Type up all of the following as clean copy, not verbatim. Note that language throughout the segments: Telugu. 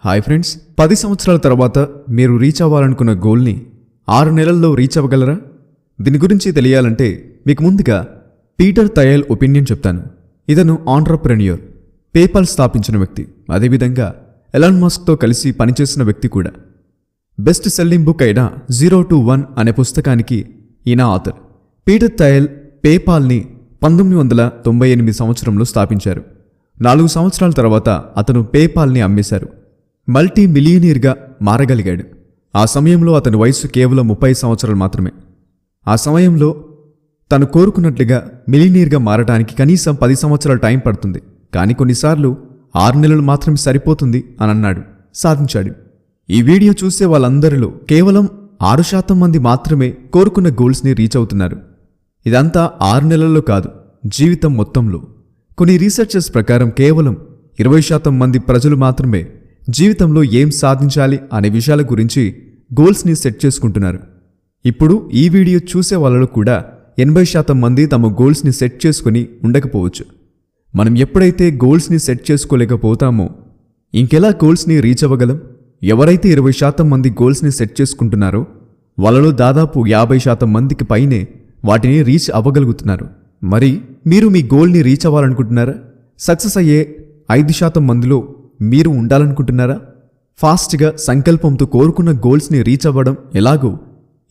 హాయ్ ఫ్రెండ్స్, 10 సంవత్సరాల తర్వాత మీరు రీచ్ అవ్వాలనుకున్న గోల్ని 6 నెలల్లో రీచ్ అవ్వగలరా? దీని గురించి తెలియాలంటే మీకు ముందుగా పీటర్ థయెల్ ఒపీనియన్ చెప్తాను. ఇతను ఆంట్రప్రెన్యూర్, పేపాల్ స్థాపించిన వ్యక్తి, అదేవిధంగా ఎలాన్ మస్క్తో కలిసి పనిచేసిన వ్యక్తి కూడా. బెస్ట్ సెల్లింగ్ బుక్ అయిన 0 to 1 అనే పుస్తకానికి ఈయన ఆథర్. పీటర్ థయెల్ పేపాల్ని 1998 సంవత్సరంలో స్థాపించారు. 4 సంవత్సరాల తర్వాత అతను పేపాల్ని అమ్మేశారు. మల్టీ మిలియనీర్గా మారగలిగాడు. ఆ సమయంలో అతని వయసు కేవలం 30 సంవత్సరాలు మాత్రమే. ఆ సమయంలో తను కోరుకున్నట్లుగా మిలియనీర్గా మారడానికి కనీసం 10 సంవత్సరాల టైం పడుతుంది, కానీ కొన్నిసార్లు 6 నెలలు మాత్రమే సరిపోతుంది అని అన్నాడు. సాధించాడు. ఈ వీడియో చూసే వాళ్ళందరిలో కేవలం 6% మంది మాత్రమే కోరుకున్న గోల్స్ని రీచ్ అవుతున్నారు. ఇదంతా 6 నెలల్లో కాదు, జీవితం మొత్తంలో. కొన్ని రీసెర్చర్స్ ప్రకారం కేవలం 20% మంది ప్రజలు మాత్రమే జీవితంలో ఏం సాధించాలి అనే విషయాల గురించి గోల్స్ని సెట్ చేసుకుంటున్నారు. ఇప్పుడు ఈ వీడియో చూసే వాళ్ళలో కూడా 80% మంది తమ గోల్స్ని సెట్ చేసుకుని ఉండకపోవచ్చు. మనం ఎప్పుడైతే గోల్స్ని సెట్ చేసుకోలేకపోతామో ఇంకెలా గోల్స్ని రీచ్ అవ్వగలం? ఎవరైతే 20% మంది గోల్స్ని సెట్ చేసుకుంటున్నారో వాళ్ళలో దాదాపు 50% మందికి పైనే వాటిని రీచ్ అవ్వగలుగుతున్నారు. మరి మీరు మీ గోల్ని రీచ్ అవ్వాలనుకుంటున్నారా? సక్సెస్ అయ్యే 5% మందిలో మీరు ఉండాలనుకుంటున్నారా? ఫాస్ట్గా సంకల్పంతో కోరుకున్న గోల్స్ని రీచ్ అవ్వడం ఎలాగో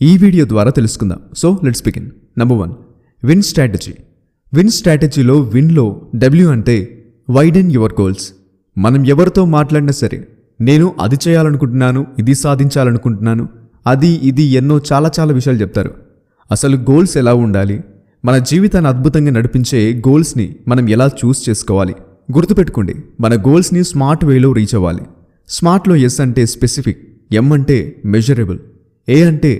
ఈ వీడియో ద్వారా తెలుసుకుందాం. So let's begin. Number 1, win strategy. Win స్ట్రాటజీలో విన్లో W అంటే వైడెన్ యువర్ గోల్స్. మనం ఎవరితో మాట్లాడినా సరే, నేను అది చేయాలనుకుంటున్నాను, ఇది సాధించాలనుకుంటున్నాను, అది ఇది ఎన్నో చాలా విషయాలు చెప్తారు. అసలు గోల్స్ ఎలా ఉండాలి, మన జీవితాన్ని అద్భుతంగా నడిపించే గోల్స్ని మనం ఎలా చూస్ చేసుకోవాలి? గుర్తుపెట్టుకోండి, మన గోల్స్ని స్మార్ట్ వేలో రీచ్ అవ్వాలి. స్మార్ట్లో S అంటే స్పెసిఫిక్, M అంటే మెజరబుల్, A అంటే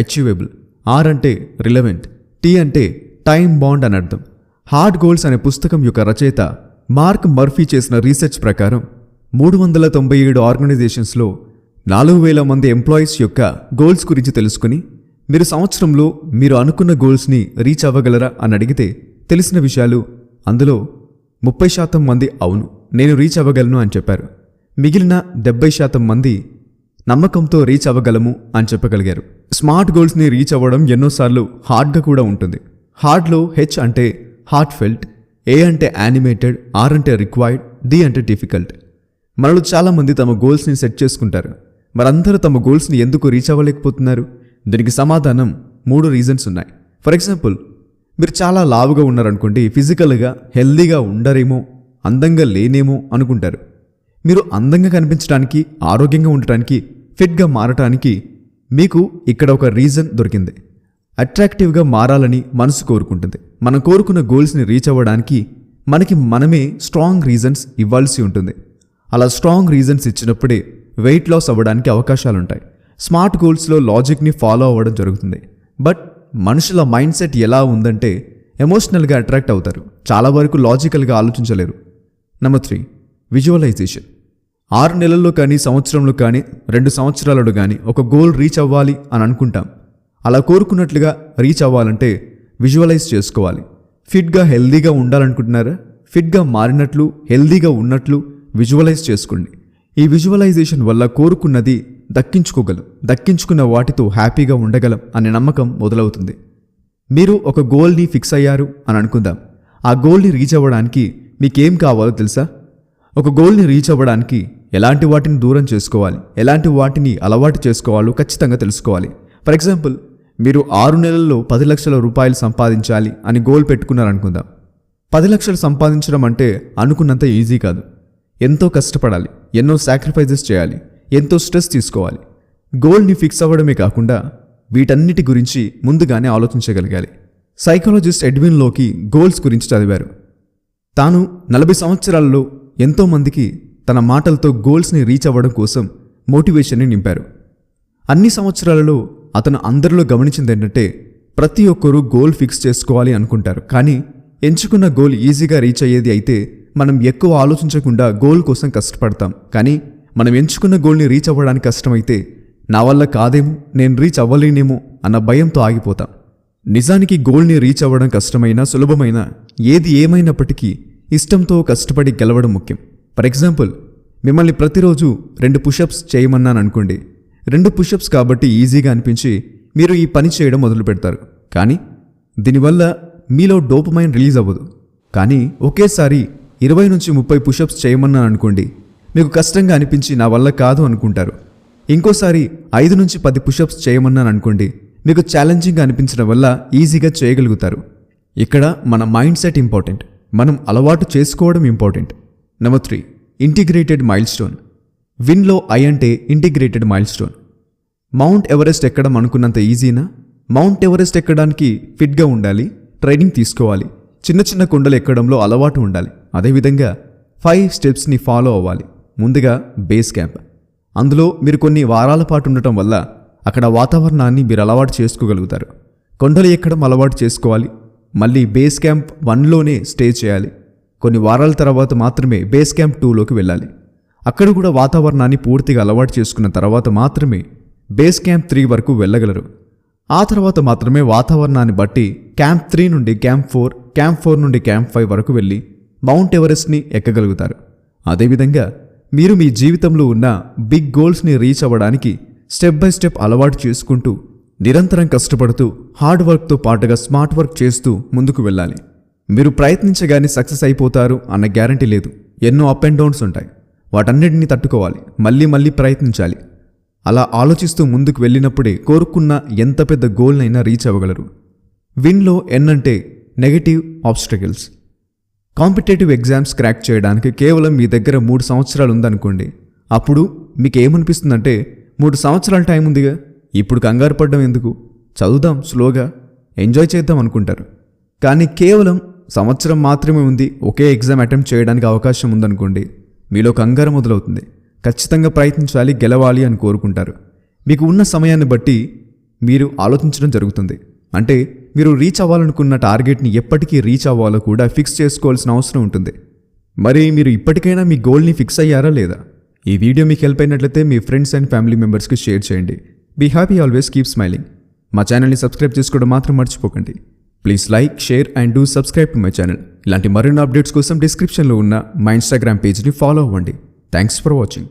అచీవబుల్, R అంటే రిలవెంట్, T అంటే టైమ్ బాండ్ అని అర్థం. హార్డ్ గోల్స్ అనే పుస్తకం యొక్క రచయిత మార్క్ మర్ఫీ చేసిన రీసెర్చ్ ప్రకారం 397 ఆర్గనైజేషన్స్లో 4000 మంది ఎంప్లాయీస్ యొక్క గోల్స్ గురించి తెలుసుకుని మీరు సంవత్సరంలో మీరు అనుకున్న గోల్స్ని రీచ్ అవ్వగలరా అని అడిగితే తెలిసిన విషయాలు, అందులో 30% మంది అవును, నేను రీచ్ అవ్వగలను అని చెప్పారు. మిగిలిన 70% మంది నమ్మకంతో రీచ్ అవ్వగలము అని చెప్పగలిగారు. స్మార్ట్ గోల్స్ని రీచ్ అవ్వడం ఎన్నోసార్లు హార్డ్గా కూడా ఉంటుంది. హార్డ్లో H అంటే హార్ట్ ఫెల్ట్, A అంటే యానిమేటెడ్, R అంటే రిక్వైర్డ్, D అంటే డిఫికల్ట్. మనలో చాలామంది తమ గోల్స్ని సెట్ చేసుకుంటారు. మరందరూ తమ గోల్స్ని ఎందుకు రీచ్ అవ్వలేకపోతున్నారు? దీనికి సమాధానం 3 రీజన్స్ ఉన్నాయి. ఫర్ ఎగ్జాంపుల్, మీరు చాలా లావుగా ఉన్నారనుకోండి, ఫిజికల్గా హెల్దీగా ఉండరేమో, అందంగా లేనేమో అనుకుంటారు. మీరు అందంగా కనిపించడానికి, ఆరోగ్యంగా ఉండటానికి, ఫిట్గా మారటానికి మీకు ఇక్కడ ఒక రీజన్ దొరికింది. అట్రాక్టివ్గా మారాలని మనసు కోరుకుంటుంది. మనం కోరుకున్న గోల్స్ని రీచ్ అవ్వడానికి మనకి మనమే స్ట్రాంగ్ రీజన్స్ ఇవ్వాల్సి ఉంటుంది. అలా స్ట్రాంగ్ రీజన్స్ ఇచ్చినప్పుడే వెయిట్ లాస్ అవ్వడానికి అవకాశాలుంటాయి. స్మార్ట్ గోల్స్లో లాజిక్ని ఫాలో అవ్వడం జరుగుతుంది. బట్ మనుషుల మైండ్ సెట్ ఎలా ఉందంటే ఎమోషనల్గా అట్రాక్ట్ అవుతారు, చాలా వరకు లాజికల్గా ఆలోచించలేరు. Number 3, visualisation. 6 నెలల్లో కానీ, సంవత్సరంలో కానీ, 2 సంవత్సరాలలో కానీ ఒక గోల్ రీచ్ అవ్వాలి అని అనుకుంటాం. అలా కోరుకున్నట్లుగా రీచ్ అవ్వాలంటే విజువలైజ్ చేసుకోవాలి. ఫిట్గా హెల్దీగా ఉండాలనుకుంటున్నారా? ఫిట్గా మారినట్లు, హెల్దీగా ఉన్నట్లు విజువలైజ్ చేసుకోండి. ఈ విజువలైజేషన్ వల్ల కోరుకున్నది దక్కించుకోగలం, దక్కించుకున్న వాటితో హ్యాపీగా ఉండగలం అనే నమ్మకం మొదలవుతుంది. మీరు ఒక గోల్ని ఫిక్స్ అయ్యారు అని అనుకుందాం. ఆ గోల్ని రీచ్ అవ్వడానికి మీకేం కావాలో తెలుసా? ఒక గోల్ని రీచ్ అవ్వడానికి ఎలాంటి వాటిని దూరం చేసుకోవాలి, ఎలాంటి వాటిని అలవాటు చేసుకోవాలో ఖచ్చితంగా తెలుసుకోవాలి. ఫర్ ఎగ్జాంపుల్, మీరు 6 నెలల్లో 10 లక్షల రూపాయలు సంపాదించాలి అని గోల్ పెట్టుకున్నారనుకుందాం. 10 లక్షలు సంపాదించడం అంటే అనుకున్నంత ఈజీ కాదు. ఎంతో కష్టపడాలి, ఎన్నో సాక్రిఫైజెస్ చేయాలి, ఎంతో స్ట్రెస్ తీసుకోవాలి. గోల్ని ఫిక్స్ అవ్వడమే కాకుండా వీటన్నిటి గురించి ముందుగానే ఆలోచించగలగాలి. సైకాలజిస్ట్ ఎడ్విన్ లోకి గోల్స్ గురించి చదివారు. తాను 40 సంవత్సరాలలో ఎంతోమందికి తన మాటలతో గోల్స్ని రీచ్ అవ్వడం కోసం మోటివేషన్ని నింపారు. అన్ని సంవత్సరాలలో అతను అందరిలో గమనించింది ఏంటంటే, ప్రతి ఒక్కరూ గోల్ ఫిక్స్ చేసుకోవాలి అనుకుంటారు, కానీ ఎంచుకున్న గోల్ ఈజీగా రీచ్ అయ్యేది అయితే మనం ఎక్కువ ఆలోచించకుండా గోల్ కోసం కష్టపడతాం. కానీ మనం ఎంచుకున్న గోల్ని రీచ్ అవ్వడానికి కష్టమైతే నా వల్ల కాదేమో, నేను రీచ్ అవ్వలేనేమో అన్న భయంతో ఆగిపోతాం. నిజానికి గోల్ని రీచ్ అవ్వడం కష్టమైనా సులభమైనా ఏది ఏమైనప్పటికీ ఇష్టంతో కష్టపడి గెలవడం ముఖ్యం. ఫర్ ఎగ్జాంపుల్, మిమ్మల్ని ప్రతిరోజు 2 పుషప్స్ చేయమన్నాను అనుకోండి. 2 పుషప్స్ కాబట్టి ఈజీగా అనిపించి మీరు ఈ పని చేయడం మొదలు పెడతారు. కానీ దీనివల్ల మీలో డోపమైన్ రిలీజ్ అవ్వదు. కానీ ఒకేసారి 20 నుంచి 30 పుషప్స్ చేయమన్నాను అనుకోండి, మీకు కష్టంగా అనిపించి నా వల్ల కాదు అనుకుంటారు. ఇంకోసారి 5 నుంచి 10 పుషప్స్ చేయమన్నాను అనుకోండి, మీకు ఛాలెంజింగ్గా అనిపించడం వల్ల ఈజీగా చేయగలుగుతారు. ఇక్కడ మన మైండ్ సెట్ ఇంపార్టెంట్, మనం అలవాటు చేసుకోవడం important. Number 3, integrated milestone. విన్లో ఐ అంటే integrated milestone. Mount Everest ఎక్కడం అనుకున్నంత ఈజీనా? మౌంట్ ఎవరెస్ట్ ఎక్కడానికి ఫిట్గా ఉండాలి, ట్రైనింగ్ తీసుకోవాలి, చిన్న చిన్న కొండలు ఎక్కడంలో అలవాటు ఉండాలి. అదేవిధంగా 5 స్టెప్స్ని ఫాలో అవ్వాలి. ముందుగా బేస్ క్యాంప్. అందులో మీరు కొన్ని వారాల పాటు ఉండటం వల్ల అక్కడ వాతావరణాన్ని మీరు అలవాటు చేసుకోగలుగుతారు. కొండలు ఎక్కడం అలవాటు చేసుకోవాలి. మళ్ళీ బేస్ క్యాంప్ 1లోనే స్టే చేయాలి. కొన్ని వారాల తర్వాత మాత్రమే బేస్ క్యాంప్ 2లోకి వెళ్ళాలి. అక్కడ కూడా వాతావరణాన్ని పూర్తిగా అలవాటు చేసుకున్న తర్వాత మాత్రమే బేస్ క్యాంప్ 3 వరకు వెళ్ళగలరు. ఆ తర్వాత మాత్రమే వాతావరణాన్ని బట్టి క్యాంప్ 3 నుండి క్యాంప్ 4, క్యాంప్ 4 నుండి క్యాంప్ 5 వరకు వెళ్ళి మౌంట్ ఎవరెస్ట్ని ఎక్కగలుగుతారు. అదేవిధంగా మీరు మీ జీవితంలో ఉన్న బిగ్ గోల్స్ని రీచ్ అవ్వడానికి స్టెప్ బై స్టెప్ అలవాటు చేసుకుంటూ నిరంతరం కష్టపడుతూ హార్డ్ వర్క్తో పాటుగా స్మార్ట్ వర్క్ చేస్తూ ముందుకు వెళ్ళాలి. మీరు ప్రయత్నించగానే సక్సెస్ అయిపోతారు అన్న గ్యారంటీ లేదు. ఎన్నో అప్ అండ్ డౌన్స్ ఉంటాయి. వాటన్నిటిని తట్టుకోవాలి, మళ్ళీ ప్రయత్నించాలి. అలా ఆలోచిస్తూ ముందుకు వెళ్ళినప్పుడే కోరుకున్న ఎంత పెద్ద గోల్నైనా రీచ్ అవ్వగలరు. విన్లో ఎన్ అంటే negative obstacles. Competitive exams crack చేయడానికి కేవలం మీ దగ్గర 3 సంవత్సరాలు ఉందనుకోండి. అప్పుడు మీకు ఏమనిపిస్తుందంటే 3 సంవత్సరాల టైం ఉందిగా, ఇప్పుడు కంగారు పడ్డం ఎందుకు, చదువుదాం, స్లోగా ఎంజాయ్ చేద్దాం అనుకుంటారు. కానీ కేవలం సంవత్సరం మాత్రమే ఉంది, ఒకే ఎగ్జామ్ అటెంప్ట్ చేయడానికి అవకాశం ఉందనుకోండి, మీలో కంగారు మొదలవుతుంది. ఖచ్చితంగా ప్రయత్నించాలి, గెలవాలి అని కోరుకుంటారు. మీకు ఉన్న సమయాన్ని బట్టి మీరు ఆలోచించడం జరుగుతుంది. అంటే మీరు రీచ్ అవ్వాలనుకున్న టార్గెట్ని ఎప్పటికీ రీచ్ అవ్వాలో కూడా ఫిక్స్ చేసుకోవాల్సిన అవసరం ఉంటుంది. మరి మీరు ఇప్పటికైనా మీ గోల్ని ఫిక్స్ అయ్యారా లేదా? ఈ వీడియో మీకు హెల్ప్ అయినట్లయితే మీ ఫ్రెండ్స్ అండ్ ఫ్యామిలీ మెంబర్స్కి షేర్ చేయండి. Be happy, always keep smiling. మా ఛానల్ని సబ్స్క్రైబ్ చేసుకోవడం మాత్రం మర్చిపోకండి. Please like, share and do subscribe to my channel. ఇలాంటి మరిన్ని అప్డేట్స్ కోసం డిస్క్రిప్షన్లో ఉన్న మా ఇన్స్టాగ్రామ్ పేజ్ని ఫాలో అవ్వండి. Thanks for watching.